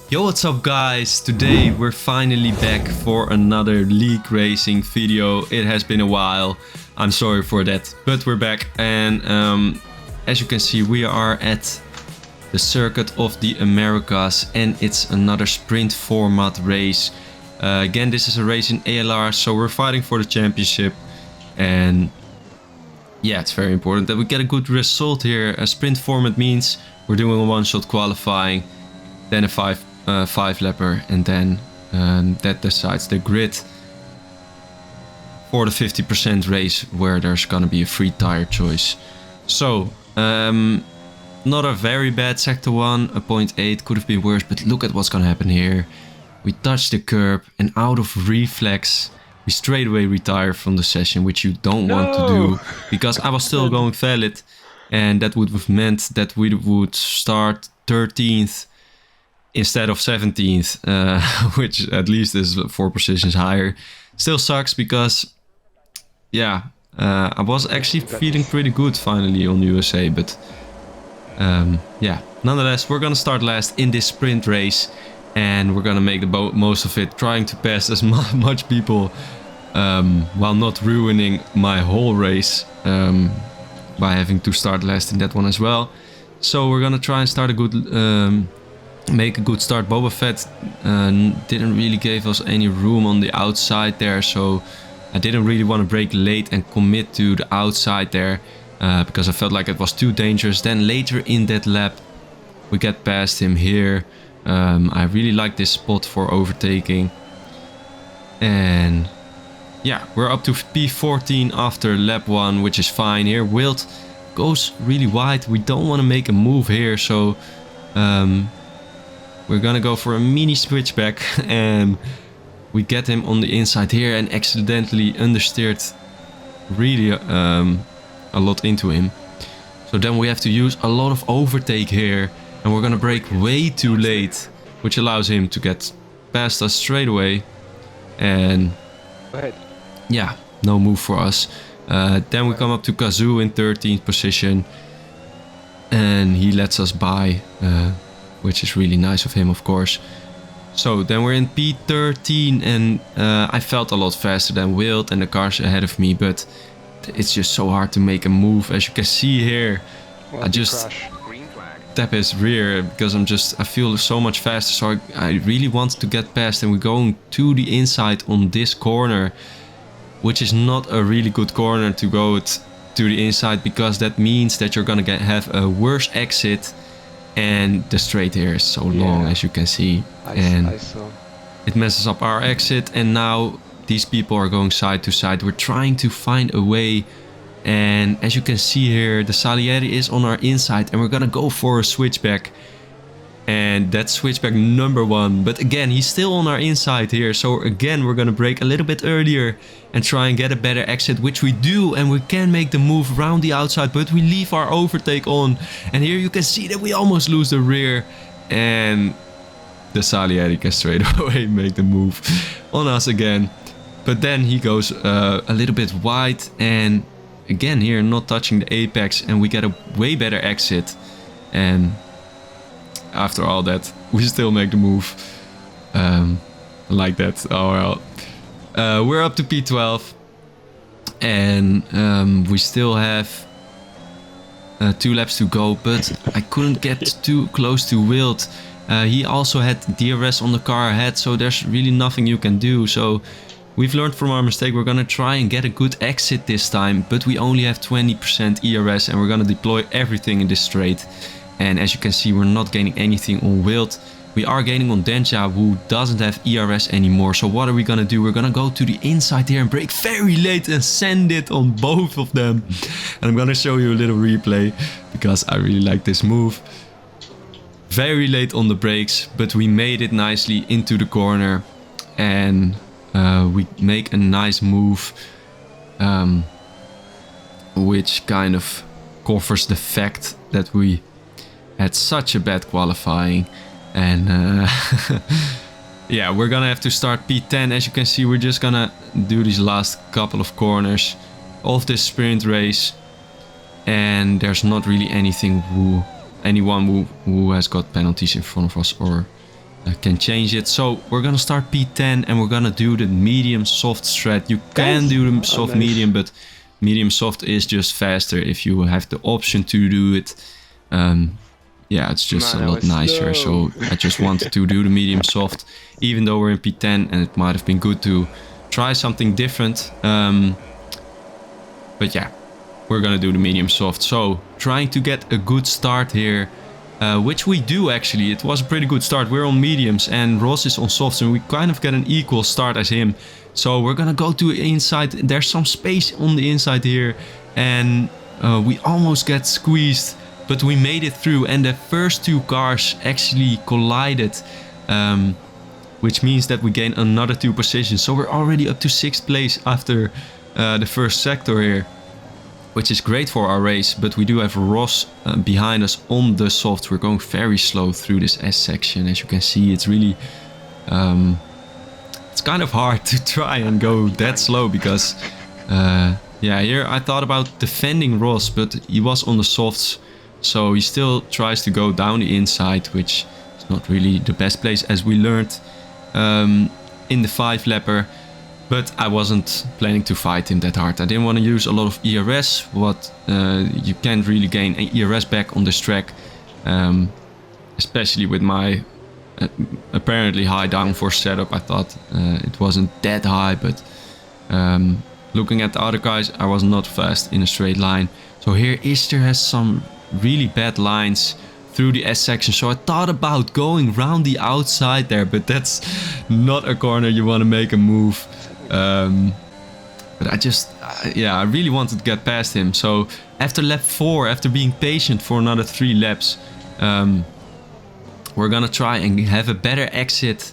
Yo, what's up guys? Today we're finally back for another league racing video. It has been a while, I'm sorry for that, but we're back. And as you can see, we are at the Circuit of the Americas and it's another sprint format race. Again, this is a race in ALR, so we're fighting for the championship. And yeah, it's very important that we get a good result here. A sprint format means we're doing a one-shot qualifying, then a five lapper, and then that decides the grid for the 50% race where there's gonna be a free tire choice. So not a very bad sector 1, a 0.8, could have been worse, but look at what's gonna happen here. We touch the curb and out of reflex we straight away retire from the session, which you don't want to do, because I was still going valid, and that would have meant that we would start 13th instead of 17th, which at least is 4 positions higher. Still sucks because, yeah, I was actually feeling pretty good finally on USA, but yeah, nonetheless, we're gonna start last in this sprint race, and we're gonna make the most of it, trying to pass as much people while not ruining my whole race by having to start last in that one as well. So we're gonna try and start a good, make a good start. Boba Fett didn't really give us any room on the outside there, so I didn't really want to brake late and commit to the outside there because I felt like it was too dangerous. Then later in that lap we get past him here. I really like this spot for overtaking, and yeah, we're up to P14 after lap 1, which is fine here. Wild goes really wide. We don't want to make a move here, so we're gonna go for a mini switchback, and we get him on the inside here and accidentally understeered really a lot into him. So then we have to use a lot of overtake here, and we're gonna brake way too late, which allows him to get past us straight away. And Go ahead. yeah, no move for us. Then we come up to Kazoo in 13th position, and he lets us by, which is really nice of him, of course. So then we're in P13, and I felt a lot faster than Wild and the cars ahead of me, but it's just so hard to make a move. As you can see here, I just tap his rear because I feel so much faster, so I really want to get past, and we're going to the inside on this corner, which is not a really good corner to go to the inside, because that means that you're gonna have a worse exit, and the straight here is so long, as you can see, and it messes up our exit. And now these people are going side to side. We're trying to find a way, and as you can see here, the Salieri is on our inside, and we're gonna go for a switchback, and that's switchback number 1. But again, he's still on our inside here, so again we're gonna brake a little bit earlier and try and get a better exit, which we do, and we can make the move around the outside, but we leave our overtake on. And here you can see that we almost lose the rear, and the Salieri can straight away make the move on us again. But then he goes a little bit wide, and again here not touching the apex, and we get a way better exit. And after all that, we still make the move like that. Oh well. We're up to P12, and we still have 2 laps to go, but I couldn't get too close to Wild. He also had DRS on the car ahead, so there's really nothing you can do. So we've learned from our mistake. We're gonna try and get a good exit this time, but we only have 20% ERS, and we're gonna deploy everything in this straight. And as you can see, we're not gaining anything on Wild. We are gaining on Denja, who doesn't have ERS anymore. So what are we gonna do? We're gonna go to the inside here and brake very late and send it on both of them. And I'm gonna show you a little replay because I really like this move. Very late on the brakes, but we made it nicely into the corner, and we make a nice move, which kind of covers the fact that we had such a bad qualifying. And yeah, we're gonna have to start P10. As you can see, we're just gonna do these last couple of corners of this sprint race, and there's not really anyone who has got penalties in front of us or can change it. So we're gonna start P10 and we're gonna do the medium soft strat. You can do the soft medium, but medium soft is just faster if you have the option to do it. Yeah, it's just a lot nicer. So I just wanted to do the medium soft, even though we're in P10, and it might have been good to try something different. But yeah, we're gonna do the medium soft. So trying to get a good start here, which we do actually. It was a pretty good start. We're on mediums and Ross is on softs, and we kind of get an equal start as him. So we're gonna go to inside. There's some space on the inside here, and we almost get squeezed, but we made it through, and the first two cars actually collided, which means that we gain another 2 positions. So we're already up to 6th place after the first sector here, which is great for our race. But we do have Ross behind us on the soft. We're going very slow through this S section. As you can see, it's really it's kind of hard to try and go that slow because yeah, here I thought about defending Ross, but he was on the softs, so he still tries to go down the inside, which is not really the best place, as we learned in the 5-lapper. But I wasn't planning to fight him that hard. I didn't want to use a lot of ERS, what you can't really gain ERS back on this track, especially with my apparently high downforce setup. I thought it wasn't that high, but looking at the other guys, I was not fast in a straight line. So here Ister has some really bad lines through the S section, so I thought about going round the outside there, but that's not a corner you want to make a move. But I just, yeah, I really wanted to get past him. So after lap 4, after being patient for another 3 laps, we're gonna try and have a better exit,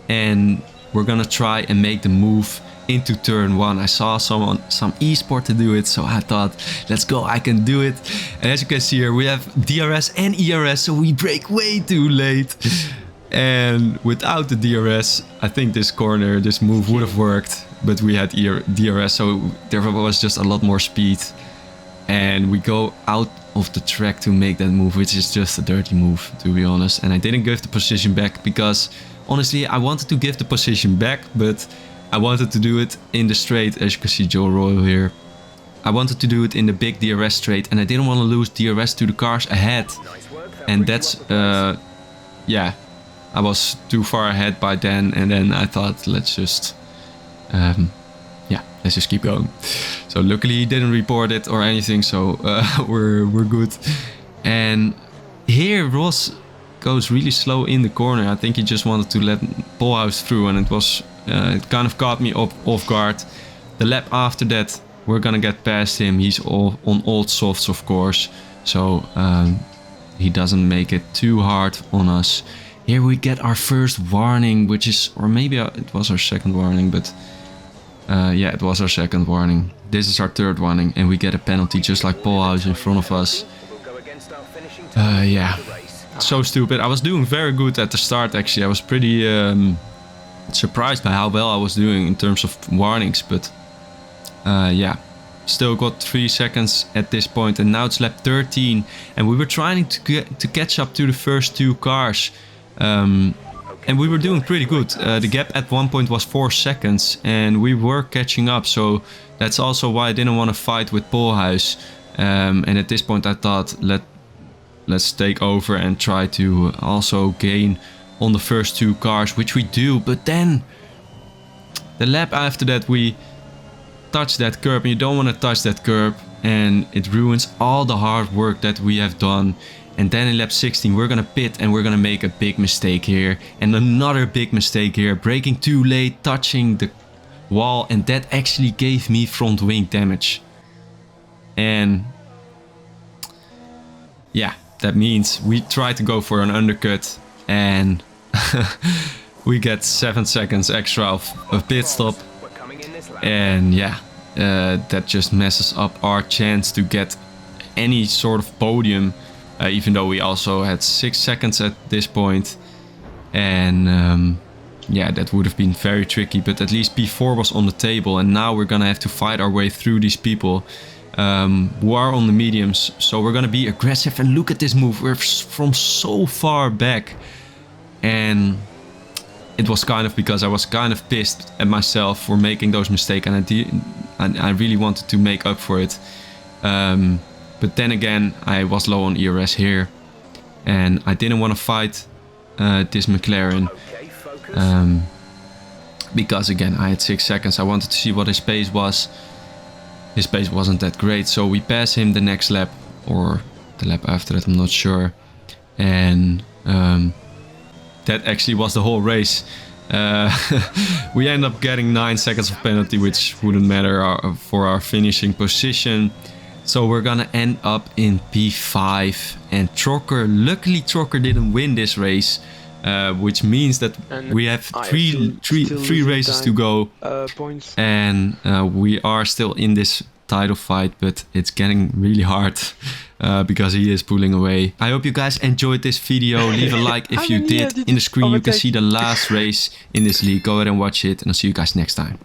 and we're gonna try and make the move into turn 1. I saw some esport to do it, so I thought, let's go, I can do it. And as you can see here, we have DRS and ERS, so we brake way too late. And without the DRS, I think this corner, this move would have worked, but we had DRS, so there was just a lot more speed. And we go out of the track to make that move, which is just a dirty move, to be honest. And I didn't give the position back because, honestly, I wanted to give the position back, but I wanted to do it in the straight, as you can see Joe Royal here. I wanted to do it in the big DRS straight, and I didn't want to lose DRS to the cars ahead. And that's, yeah, I was too far ahead by then, and then I thought, let's just, yeah, let's just keep going. So luckily he didn't report it or anything, so we're good. And here Ross goes really slow in the corner. I think he just wanted to let Polhouse through, and it was it kind of caught me off guard. The lap after that, we're gonna get past him. He's all on old softs, of course, so he doesn't make it too hard on us. Here we get our first warning, which is, or maybe it was our second warning, but yeah, it was our second warning. This is our third warning, and we get a penalty just like Polhouse in front of us. Yeah, so stupid. I was doing very good at the start, actually. I was pretty surprised by how well I was doing in terms of warnings, but yeah, still got 3 seconds at this point, and now it's lap 13, and we were trying to catch up to the first 2 cars. And we were doing pretty good. The gap at one point was 4 seconds, and we were catching up, so that's also why I didn't want to fight with Polhouse. And at this point I thought, let's take over and try to also gain on the first 2 cars, which we do. But then the lap after that we touch that curb, and you don't want to touch that curb, and it ruins all the hard work that we have done. And then in lap 16 we're gonna pit, and we're gonna make a big mistake here, and another big mistake here, braking too late, touching the wall, and that actually gave me front wing damage. And yeah, that means we try to go for an undercut, and we get 7 seconds extra of pit stop. And yeah, that just messes up our chance to get any sort of podium, even though we also had 6 seconds at this point. And yeah, that would have been very tricky, but at least P4 was on the table, and now we're gonna have to fight our way through these people who are on the mediums. So we're gonna be aggressive, and look at this move, we're from so far back, and it was kind of because I was kind of pissed at myself for making those mistakes, and I really wanted to make up for it. But then again, I was low on ERS here, and I didn't want to fight this McLaren. Because again, I had 6 seconds. I wanted to see what his pace was. His pace wasn't that great, so we passed him the next lap, or the lap after that, I'm not sure. And that actually was the whole race. We end up getting 9 seconds of penalty, which wouldn't matter for our finishing position. So we're gonna end up in P5. And luckily Trocker didn't win this race. Which means that we have three races to go, and we are still in this title fight, but it's getting really hard because he is pulling away. I hope you guys enjoyed this video. Leave a like if you did. In the screen you can see the last race in this league. Go ahead and watch it, and I'll see you guys next time.